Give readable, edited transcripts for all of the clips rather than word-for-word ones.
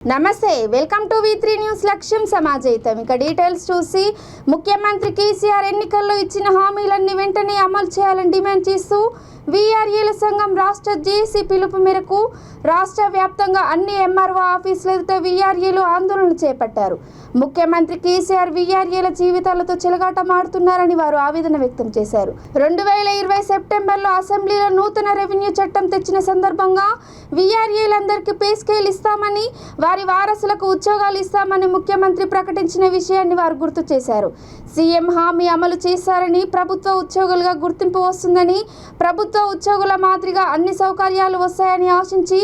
నమస్తే welcome to V3 news లక్ష్యం సమాజయితం ఇక డీటెయిల్స్ చూసి ముఖ్యమంత్రి కేసీఆర్ ఎన్నికల్లో ఇచ్చిన హామీలన్నీ వెంటనే అమలు చేయాలని డిమాండ్ చేస్తూ వీఆర్ఏల సంఘం రాష్ట్ర జేఏసీ పిలుపు మేరకు రాష్ట్ర వ్యాప్తంగా అన్ని ఎంఆర్ఓ ఆఫీసుల ఎదుట వీఆర్ఏలు ఆందోళన చేపట్టారు. ముఖ్యమంత్రి కేసీఆర్ వీఆర్ఏల జీవితాలతో చెలగాటమాడుతున్నారని వారు ఆవేదన వ్యక్తం చేశారు. 2020 సెప్టెంబర్లో అసెంబ్లీలో నూతన రెవెన్యూ చట్టం తెచ్చిన సందర్భంగా వీఆర్ఏలందరికీ పే స్కేల్ ఇస్తామని వారి వారసులకు ఉద్యోగాలు ఇస్తామని ముఖ్యమంత్రి ప్రకటించిన విషయాన్ని వారు గుర్తు చేశారు. సీఎం హామీ అమలు చేశారని ప్రభుత్వ ఉద్యోగులుగా గుర్తింపు వస్తుందని ప్రభుత్వ ఉద్యోగుల మాదిరిగా అన్ని సౌకర్యాలు వస్తాయని ఆశించి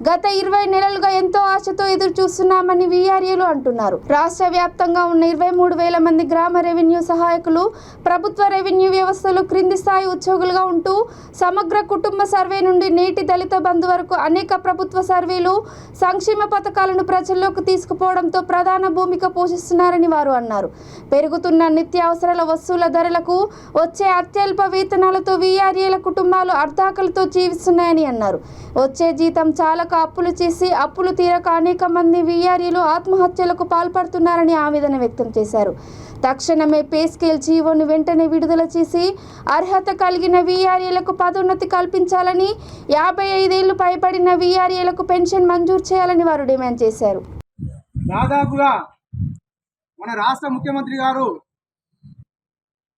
గత 20 నెలలుగా ఎంతో ఆశతో ఎదురు చూస్తున్నామని వీఆర్ఏలు అంటున్నారు. రాష్ట్ర వ్యాప్తంగా ఉన్న 23,000 మంది గ్రామ రెవెన్యూ సహాయకులు ప్రభుత్వ రెవెన్యూ వ్యవస్థలో క్రింది స్థాయి ఉద్యోగులుగా ఉంటూ సమగ్ర కుటుంబ సర్వే నుండి నేటి దళిత బంధు వరకు అనేక ప్రభుత్వ సర్వేలు సంక్షేమ పథకాలను ప్రజల్లోకి తీసుకుపోవడంతో ప్రధాన భూమిక పోషిస్తున్నారని వారు అన్నారు. పెరుగుతున్న నిత్యావసరాల వస్తువుల ధరలకు వచ్చే అత్యల్ప వేతనాలతో వీఆర్ఏల కుటుంబాలు అర్ధాకలతో జీవిస్తున్నాయని అన్నారు. వచ్చే జీతం చాలక అప్పులు చేసి అప్పులు తీరక అనేక మంది వీఆర్ఏలు ఆత్మహత్యలకు పాల్పడుతున్నారని ఆవేదన వ్యక్తం చేశారు. తక్షణమే పే స్కేల్ జీవోను వెంటనే విడుదల చేసి అర్హత కలిగిన వీఆర్ఏలకు పదోన్నతి కల్పించాలని 55 ఏళ్లు పైబడిన వీఆర్ఏలకు పెన్షన్ మంజూరు చేయాలని వారు డిమాండ్ చేశారు. దాదాపుగా మన రాష్ట్ర ముఖ్యమంత్రి గారు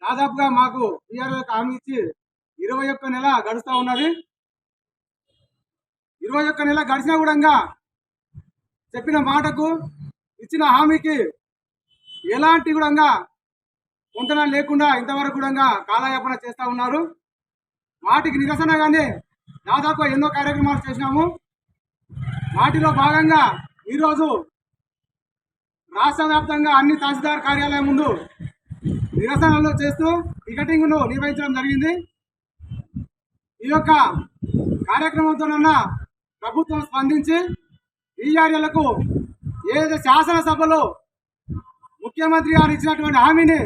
దాదాపుగా మాకు వీఆర్ఏలకు హామీ ఇచ్చి 21 నెల గడుస్తూ ఉన్నది. 21 నెల గడిచినా కూడా చెప్పిన మాటకు ఇచ్చిన హామీకి ఎలాంటి కూడా పొంతన లేకుండా ఇంతవరకు కూడా కాలయాపన చేస్తూ ఉన్నారు. వాటికి నిరసనగానే దాదాపు ఎన్నో కార్యక్రమాలు చేసినాము. వాటిలో భాగంగా ఈరోజు రాష్ట్ర వ్యాప్తంగా అన్ని తహసీల్దార్ కార్యాలయం ముందు నిరసనలు చేస్తూ టికెటింగ్ను నిర్వహించడం జరిగింది. ఈ యొక్క కార్యక్రమంతోనన్నా ప్రభుత్వం స్పందించి వీఆర్ఏలకు ఏదైతే శాసనసభలో ముఖ్యమంత్రి గారు ఇచ్చినటువంటి హామీని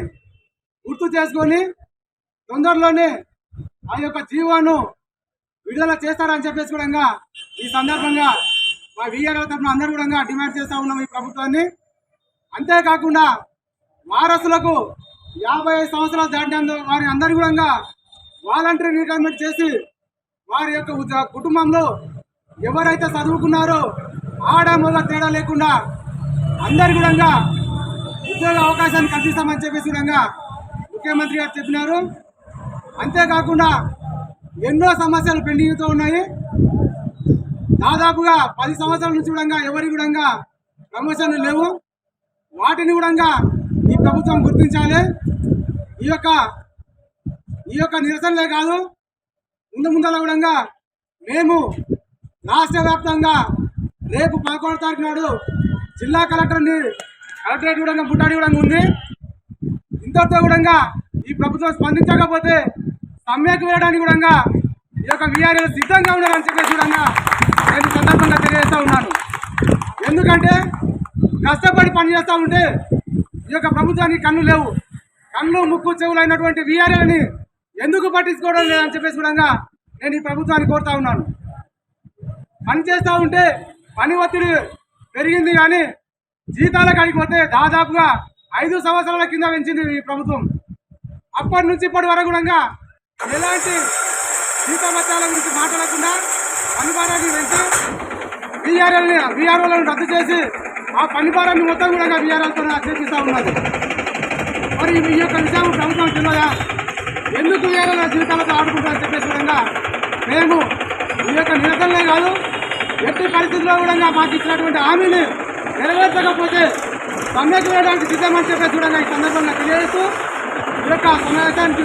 గుర్తు చేసుకొని తొందరలోనే ఆ యొక్క జీవోను విడుదల చేస్తారని చెప్పేసి కూడా ఈ సందర్భంగా మా వీఆర్ఏల తరఫున అందరూ కూడా డిమాండ్ చేస్తూ ఉన్నాం ఈ ప్రభుత్వాన్ని. అంతేకాకుండా వారసులకు 55 సంవత్సరాలు దాటిన వారి అందరూ కూడా వాలంటరీ రిటైర్మెంట్ చేసి వారి యొక్క కుటుంబంలో ఎవరైతే చదువుకున్నారో ఆడ మగ తేడా లేకుండా అందరు కూడా ఉద్యోగ అవకాశాన్ని కల్పిస్తామని చెప్పేసి కూడా ముఖ్యమంత్రి గారు చెప్పినారు. అంతేకాకుండా ఎన్నో సమస్యలు పెండింగ్తో ఉన్నాయి. దాదాపుగా 10 సంవత్సరాల నుంచి కూడా ఎవరికి కూడా ప్రమోషన్లు లేవు. వాటిని కూడా ఈ ప్రభుత్వం గుర్తించాలి. ఈ యొక్క నిరసనలే కాదు, ముందల కూడా మేము రాష్ట్ర వ్యాప్తంగా రేపు 11వ తారీఖు నాడు జిల్లా కలెక్టరేట్ కూడా ముట్టడి కూడా ఉంది. ఇంతటితో కూడా ఈ ప్రభుత్వం స్పందించకపోతే సమ్మెకు వేయడానికి కూడా ఈ యొక్క వీఆర్ఏలు సిద్ధంగా ఉన్నారని చెప్పేసి కూడా నేను సందర్భంగా తెలియజేస్తూ ఉన్నాను. ఎందుకంటే కష్టపడి పనిచేస్తూ ఉంటే ఈ యొక్క ప్రభుత్వానికి కన్ను లేవు. కన్ను ముక్కు చెవులు అయినటువంటి వీఆర్ఏలని ఎందుకు పట్టించుకోవడం లేదని చెప్పేసి కూడా నేను ఈ ప్రభుత్వాన్ని కోరుతా ఉన్నాను. పని చేస్తూ ఉంటే పని ఒత్తిడి పెరిగింది కానీ జీతాల కాడికి పోతే దాదాపుగా 5 సంవత్సరాల కింద పెంచింది ఈ ప్రభుత్వం. అప్పటి నుంచి ఇప్పటి వరకు కూడా ఎలాంటి జీతభత్యాల గురించి మాట్లాడకుండా పనిభారాన్ని పెంచి వీఆర్ఓలను రద్దు చేసి ఆ పనిభారాన్ని మొత్తం కూడా వీఆర్ఓలతో చేపిస్తూ ఉన్నది. మరి ఈ యొక్క విషయం ప్రభుత్వం తెలియదా? ఎందుకు వీఆర్ఓల జీవితాలతో ఆడుకుంటారని చెప్పేసి కూడా మేము ఈ యొక్క నిరసనలే కాదు, ఎట్టి పరిస్థితుల్లో కూడా మాకు ఇచ్చినటువంటి హామీని నెరవేర్చకపోతే సమ్మెకు వేయడానికి సిద్ధమని చెప్పేసి కూడా ఈ సందర్భంగా తెలియజేస్తూ ఈ యొక్క సమావేశానికి